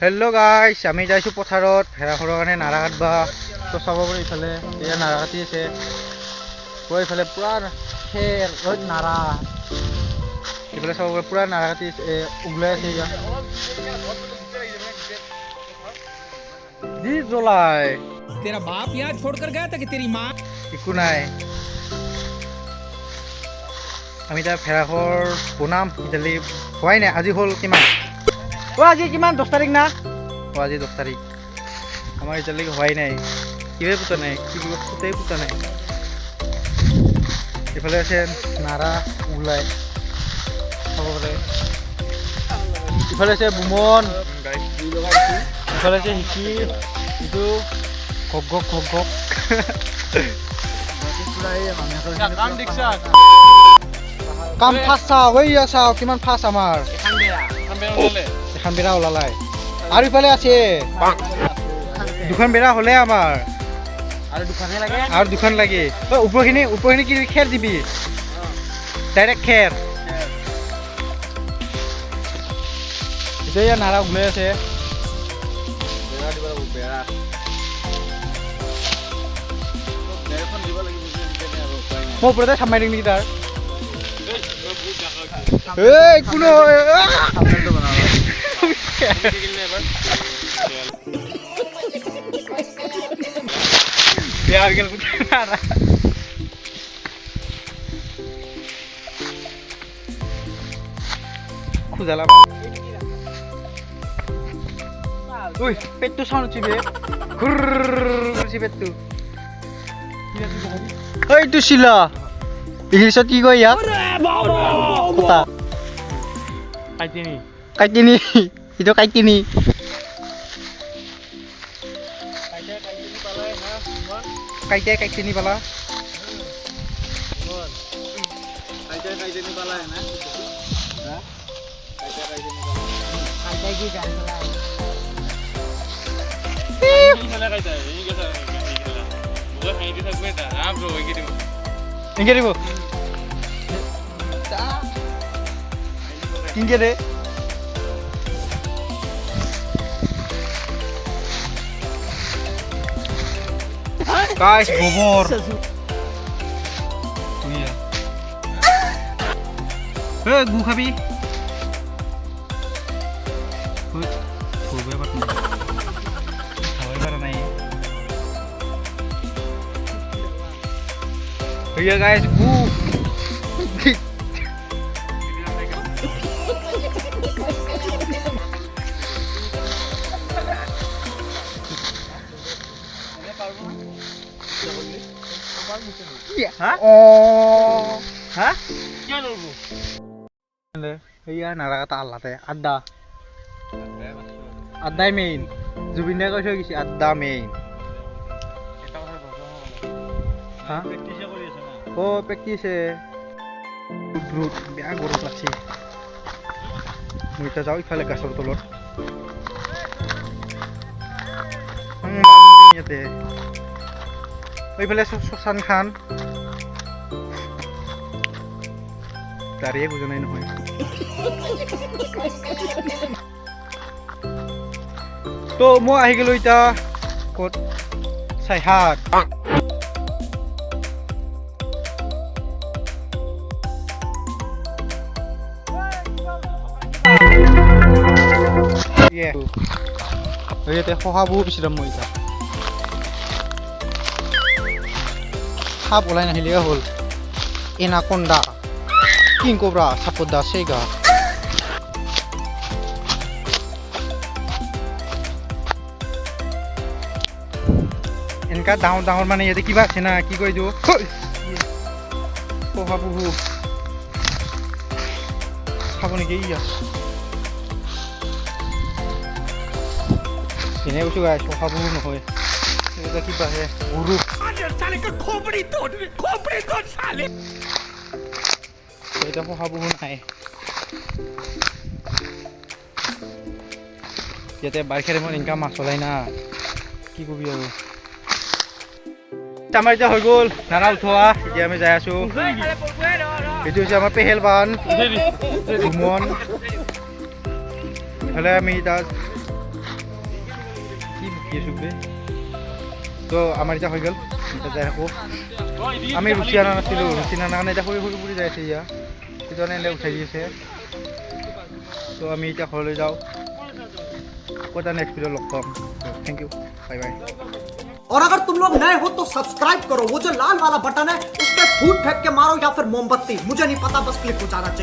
Hello' গাইছ, আমি যাইছোঁ পথাৰত ভেড়াঘৰৰ কাৰণে নাৰা কাটবা। তো চাব পাৰি ইফালে এয়া নাৰা কাটি আছে, পুৰা ইফালে পুৰা খেৰ নাৰা, ইফালে চাব পাৰি পুৰা নাৰা কাটি উগলাই আছে। ইয়া যি জ্বলাই तेरा बाप यहाँ छोड़कर गया था कि तेरी माँ একো নাই। আমি এতিয়া ভেড়াঘৰ বনাম, এতিয়ালৈ হোৱাই নাই। আজি হ'ল কিমান আজি কিমান 10 তাৰিখ না? আজি 10 তাৰিখ। আমাৰ এতিয়ালৈকে হোৱাই নাই, কিবাই পোতা নাই, কিবা পোতাই পোতা নাই। ইফালে আছে নাৰা ওলাই চাব পাৰে, ইফালে আছে বুমন, ইফালে আছে শিকি, এইটো ঘক ঘক ঘক ঘক। কাম ফাষ্ট চাওঁ, চাওঁ কিমান ফাষ্ট আমাৰ এখন বেৰা ওলালাই। আৰু ইফালে আছে দুখন বেৰা হ'লে আমাৰ আৰু দুখন লাগে। ওপৰখিনি কি খেৰ দিবি, ডাইৰেক্ট খেৰ। এতিয়া নাৰা ওলাই আছে, মই ওপৰতে থামাই দিম নেকি তাৰ। কোনো খুজালা পেটটো চাউন উঠিবে, ঘুৰি পেটটো। এইটো চিলা ইংলিছত কি কয় ইয়াক? কাইটিনি, এইটো কাইটিনি। কাইটিনি পালা ইংকে দিব ইংকে দে। গাইস গোবর গু খাবি গাইস গু নাৰা কাটা আল্লাতে আড্ডাই মেইন। জুবিন দাই কৈ থৈ গৈছে আড্ডা মেইন। প্ৰেক্টিছে বেয়া গৰম লাগছে। মই এতিয়া যাওঁ ইফালে গাছৰ তলত, ইয়াতে এইফালে শশান খান গাড়ীয়ে বুজা নাই নহয়। তো মই আহি গলো এতিয়া ক'ত, চাইহাট। ইয়াতে শহাবোৰ পিছিলাম মই এতিয়া। সাপ ওলাই নাহিলে হ'ল। এনাকোণ্ডা, কিং কোব্রা, সাপোদা, সেগা। এনেকা ডাঙৰ ডাঙৰ মানে ইয়াতে কিবা আছে না, কি কয় এইটো শহাপহু খাব নেকি? এনে কৈছো গাইছ, শহাপহু নহয়, এটা কিবা হে গৰু। এটা শহাপহু নাই ইয়াতে। বাৰিষাৰ মই এনেকা মাছ ওলাই না, কি কবি আৰু। আমাৰ এতিয়া হৈ গ'ল নাৰা উঠোৱা, এতিয়া আমি যাই আছো। এইটো হৈছে আমাৰ পেহেলবান, ঘুমন। ইফালে আমি এতিয়া কি বকি আছোঁ বে তো আমাৰ এতিয়া হৈ গ'ল এতিয়া যাই থাকোঁ আমি ৰুচি অনা নাছিলোঁ ৰুচি অনাৰ কাৰণে এতিয়া সৰু সৰু কৰি যাই আছে ইয়া সেইটো কাৰণে এনেকৈ উঠাই দি আছে তো আমি এতিয়া ঘৰলৈ যাওঁ আকৌ এটা নেক্সট ভিডিঅ' লগ পাম থেংক ইউ বাই বাই और अगर तुम लोग नए हो तो सब्सक्राइब करो वो जो लाल वाला बटन है उस पर फूट फेंक के मारो या फिर मोमबत्ती मुझे नहीं पता बस क्लिक हो जाना चाहिए